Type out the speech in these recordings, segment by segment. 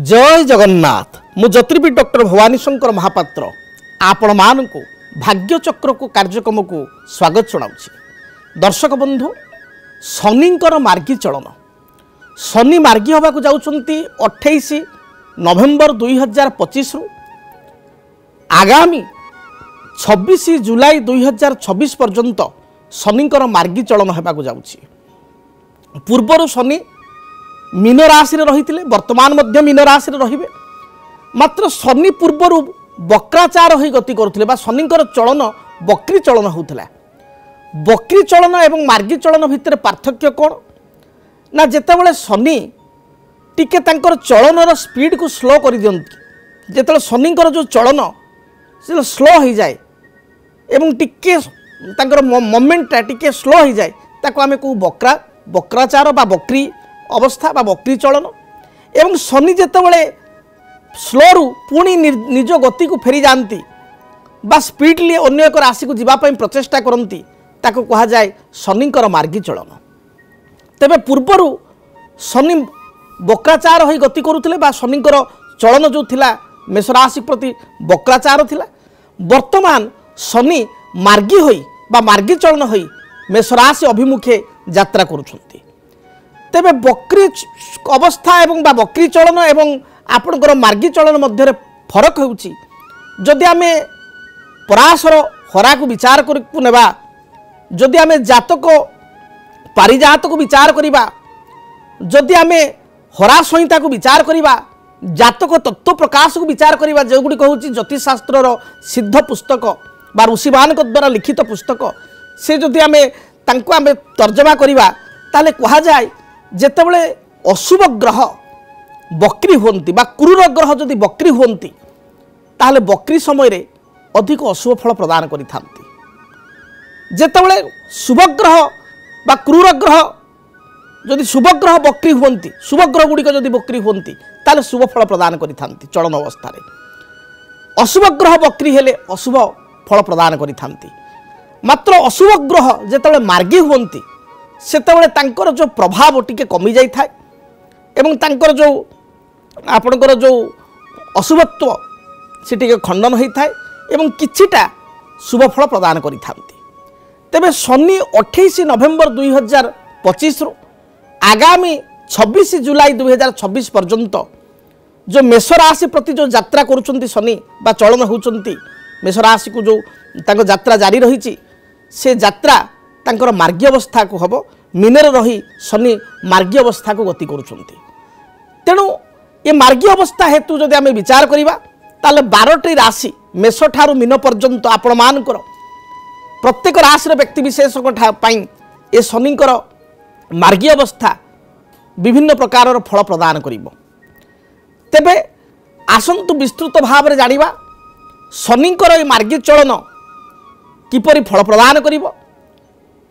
जय जगन्नाथ मु ज्योतिर्विद डॉक्टर भवानी शंकर महापात्र आपण मानकु भाग्य चक्र को कार्यक्रम को स्वागत जनाऊँ। दर्शक बंधु शनिंकर मार्गी चलन शनि मार्गी होगा जाउछंती 28 नवेम्बर 2025 रु आगामी 26 जुलाई 2026 पर्यंत शनिंकर मार्गी चलन होगा जाउछि। पूर्वर शनि मीन राशि रही वर्तमान मध्य मीन राशि रहिबे मात्र शनि पूर्वर वक्राचार हो गति करुले शनिंकर चलन वक्री चलन होता। वक्री चलन एवं मार्गी चलन भितर पार्थक्य कौन ना जितेबाला शनि टिके तांकर चलनर स्पीड को स्लो कर दियंती जिते शनिंकर जो चलन से स्लो हो जाए एवं टिके तांकर मोमेंटा टिके स्लो हो जाए ताको आमे को वक्राचार बा वक्री अवस्था बा वक्री चलन एवं शनि जितेबाला स्लो पुणी निज गति को फेरी जाती बा स्पीडली अन्य एक राशि को जीवाई प्रचेषा करती ताको कहा जाए शनिंकर मार्गी चलन। तेबे पूर्वर शनि वक्राचार हो गति करुले बा शनिंकर चलन जो थिला मेष राशि प्रति वक्राचार थिला। वर्तमान शनि मार्गी होई बा मार्गी चलन होई मेष राशि अभिमुखे यात्रा करुछंती। तेबे वक्री अवस्था एवं बा वक्री चलन एवं आपणकर मार्गी चलन मध्य फरक होउची। जदि आमे पराशर हरा को विचार करकु नेबा जदि आमे जातक पारिजात को विचार करिबा जदि आमे हरा संहिता को विचार करिबा जातक तत्व प्रकाश को विचार करिबा जो गुडी कहूची ज्योतिष शास्त्रर सिद्ध पुस्तक बा ऋषिमान द्वारा लिखित पुस्तक से जदि आमे तांको आमे तर्जमा करिबा ताले कहा जाए जेतेबेले अशुभ ग्रह वक्री होती बा क्रूर ग्रह जदि वक्री होती ताहले वक्री समय रे अधिक अशुभ फल प्रदान करि थांती। जेतेबेले शुभ ग्रह बा क्रूर ग्रह जदि शुभ ग्रह वक्री होती शुभ ग्रह गुड़िक जदि वक्री होती ताहले शुभ फल प्रदान करि थांती चलन अवस्था रे। अशुभ ग्रह वक्री हेले अशुभ फल प्रदान करि थांती। मात्र अशुभ ग्रह जेतेबेले मार्गी होती सेतेबेले तांकर जो प्रभाव टिके कमी जाई थाए एवं तांकर जो आपणकर जो अशुभत्व से टिके खंडन होता है एवं किछिटा शुभ फल प्रदान करि थांती। तेबे शनि 28 नवेम्बर 2025 रु आगामी 26 जुलाई 2026 पर्यंत जो मेष राशि प्रति जो यात्रा करुचंती शनि बा चलन होउचंती मेष राशि को जो तांको यात्रा जारी रही से यात्रा तांकर मार्गी अवस्था को हम मीनर रही शनि मार्गी अवस्था को गति करुचंती। तेणु ये मार्गी अवस्था हेतु जदि आमे विचार करिबा ताले 12टी राशि मेष ठारू मीन पर्यंत आपण मानकर प्रत्येक राशि व्यक्ति विशेष ये शनिंकर मार्गी अवस्था विभिन्न प्रकार फल प्रदान करिबो। तेबे आसंतु विस्तृत भाव में जानिबा शनिंकर ये मार्गी चलन किपरि फल प्रदान करिबो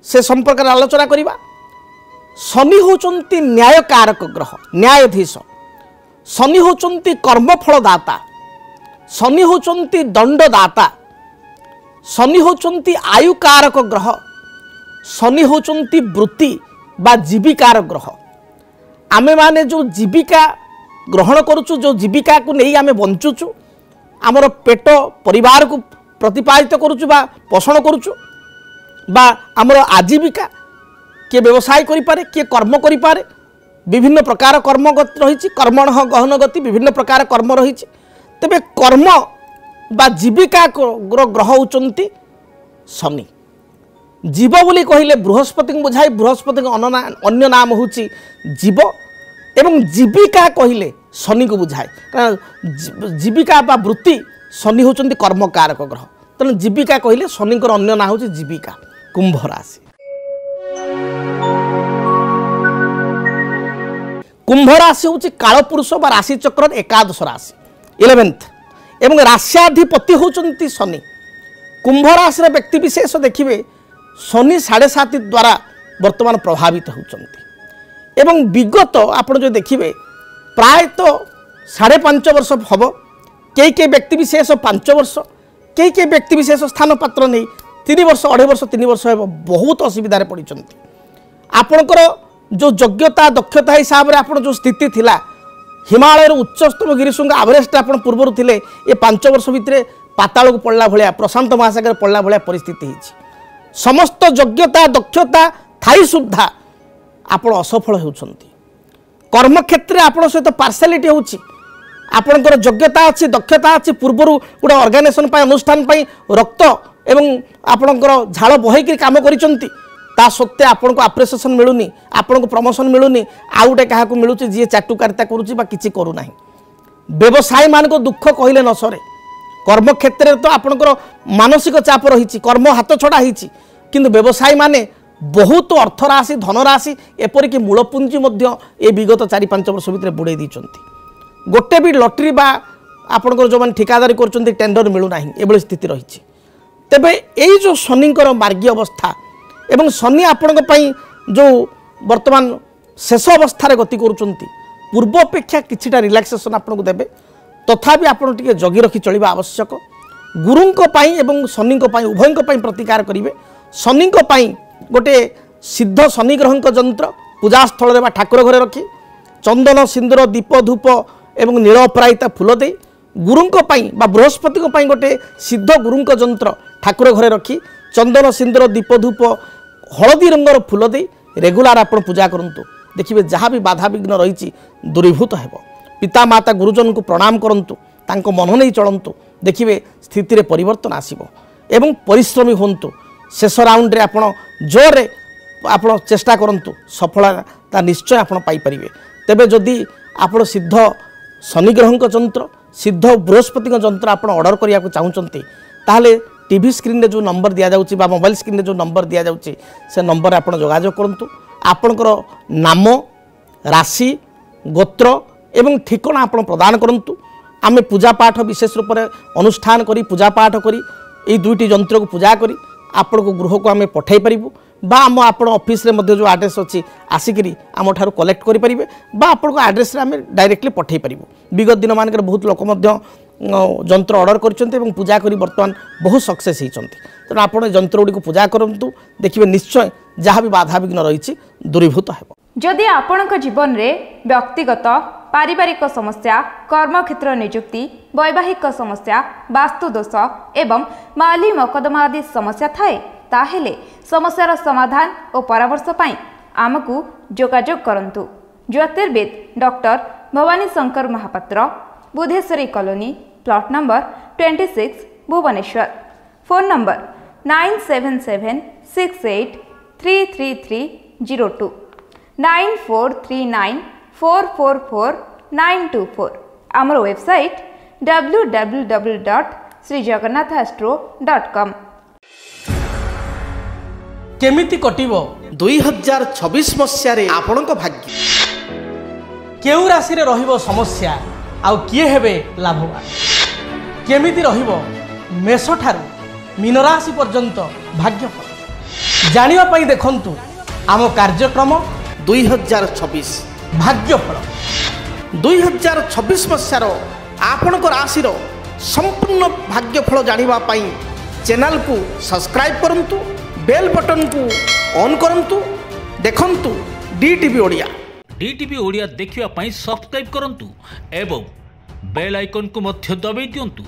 से संपर्क में आलोचना करिबा। शनि होचंती न्याय कारक ग्रह न्यायाधीश शनि होचंती कर्मफल दाता शनि होचंती दंडदाता शनि होचंती आयु कारक ग्रह शनि होचंती वृत्ति बा जीविकार ग्रह। आमे माने जो जीविका ग्रहण करुचु जो जीविका को नहीं आमे बंचुचु आमर पेट परिवार को प्रतिपादित करुचु बा पोषण करुचु बा आमर आजीविका किए व्यवसाय करिपारे किए कर्म करिपारे विभिन्न प्रकार कर्म रही कर्मण गहन गति विभिन्न प्रकार कर्म रही। तेबे कर्म बा जीविका ग्रह होचंती शनि। जीव बोली कहले बृहस्पति को बुझाई बृहस्पति अन्य नाम होची जीव एवं जीविका कहले शनि को बुझाए कारण जीविका बा वृत्ति शनि होचंती कर्म कारक ग्रह तेणु जीविका कहले शनिकर अन्य नाम होची जीविका। कुंभ राशि कुंभ राशि हूँ कालपुरुष बा राशि चक्र एकादश राशि 11th एवं राश्याधिपति होचंती शनि। कुंभ राशि व्यक्ति विशेष देखिए शनि 7.5 द्वारा वर्तमान प्रभावित होचंती एवं विगत आपण जो देखिए प्रायतः 5.5 वर्ष हम कई व्यक्ति विशेष 5 वर्ष कई व्यक्ति विशेष स्थान पात्र नहीं 3 वर्ष 2.5 वर्ष 3 वर्ष बहुत असुविधा पड़ती। आपणकर जो योग्यता दक्षता हिसाब से आप जो स्थिति थिला हिमालय उच्चतम गिरीशृंग एवरेस्ट आप पूर्व थे ये 5 वर्ष भितर पाताल को पड़ला भाया प्रशांत महासागर पड़ला भाया परिस्थिति समस्त योग्यता दक्षता थाई सुधा आपण असफल होती कर्मक्षेत्र आपण सहित पार्सालिटी होची आपणकर योग्यता अच्छी दक्षता अच्छी पूर्वर गोटे ऑर्गेनाइजेशन अनुष्ठान रक्त एवं आपणकर झाड़ बहैक काम करिसंती ता सत्ते आपको अप्रिसिएशन मिलूनी आपन को प्रमोशन मिलूनी आउ गोटे क्या मिलूँ जी चाटुकारिता करुच्ची करूना व्यवसायी मान को दुख कहले न सरे कर्मक्षेत्र तो आपणकर मानसिक चाप रही कर्म हाथ छड़ा होती किंतु व्यवसायी माने बहुत अर्थराशि धनराशि एपरिक मूलपुंजी ए विगत 4-5 वर्ष भितर बुड़े देइचंती गोटे भी लटरी बा आपणकर जो ठिकादारी कर टेंडर मिलूना एभली स्थिति रही तेबे यही जो शनिकर मार्गीय अवस्था एवं शनि आपण जो वर्तमान शेष अवस्था गति करुँच पूर्व अपेक्षा किछिटा रिलैक्सेशन आपको देवे तथापि आपण टिके जगी रखी चलवा आवश्यक गुरुंको पाई एवं शनिको पाई उभयंको पाई प्रतिकार करिवे शनिको पाई गोटे सिद्ध शनि ग्रहंक यंत्र पूजास्थल में ठाकुर घरे रखी चंदन सिंदूर दीप धूप एवं नील अपराजिता फूल दे गुरुंको पाई बा बृहस्पति पाई गोटे सिद्ध गुरुंक यंत्र ठाकुर घरे रखी चंदन सिंदूर दीप धूप हलदी रंगर फूल दे रेगुलार आप पूजा करंतु देखिए जहाँ भी बाधा विघ्न रही दूरीभूत हेब पिता माता गुरुजन को प्रणाम करंतु तांको मन नहीं चलंतु देखिए स्थिति रे परिवर्तन आसीबो एवं परिश्रमी होंतु शेष राउंड रे आपण जोर आपण चेष्टा करंतु सफलता निश्चय आपण पाई परिबे तेबे जदि आपण सिद्ध शनि ग्रहंक यंत्र सिद्ध बृहस्पति यंत्र आपण ऑर्डर करिया को चाहुचंती ताहले टीवी स्क्रीन रे जो नंबर दिया जाउची बा मोबाइल स्क्रीन रे जो नंबर दिया जाउची से नंबर आपण जोगाजोग करंतु आपणकर नाम राशि गोत्र एवं ठिकाना आपण प्रदान करंतु आमे पूजा पाठ विशेष रूप से अनुष्ठान करी पूजा पाठ करी ये दुईटी यंत्र को पूजा करी आपण को गृह को आमे पठाई परिबु बा आम आपण ऑफिस रे मध्ये जो एड्रेस अछि आसिकरी आम ठारू कलेक्ट करि परिबे बा आपण को एड्रेस रे आमे डायरेक्टली पठाई परिबु विगत दिन मानकर बहुत लोक मध्ये यंत्र ऑर्डर करछन्ते एवं पूजा करी वर्तमान बहुत सक्सेस होइछन्ते तेणु आपण यंत्र गुडी को पूजा करंतु देखिबे निश्चय जहाँ भी बाधा विघ्न रही दूरीभूत हेब जदि आपणक जीवन रे व्यक्तिगत पारिवारिक समस्या कर्मक्षेत्र नियुक्ति वैवाहिक समस्या वास्तु दोष एवं माली मकदमा आदि समस्या थाए ताहेले समस्यार समाधान और परामर्श पाई आमकु जोगाजोग करंतु ज्योतिर्विद doctor Bhavani Shankar Mahapatra Budheswari colony plot number 26 Bhubaneswar phone number 9776833302 9439444924 आमर वेबसाइट www.srijagannathastro.com केमिति कटिबो 2026 मसियारे आपणक भाग्य केउ राशि रे रहिबो समस्या आउ किए हेबे लाभवान केमिति रहिबो मेष ठारू मीन राशि पर्यंत भाग्यफल जानिबा पई देखंतु आम कार्यक्रम 2026 भाग्यफल 2026 मसियार आपणक राशि संपूर्ण भाग्यफल जानिबा पई चैनल को सब्सक्राइब करंतु बेल बटन को ऑन करंतु देखंतु डीटीवी ओडिया डीटीवी ओडिया देखिवा पई सब्सक्राइब करंतु एवं बेल आइकन को मध्य दबाई दियंतु।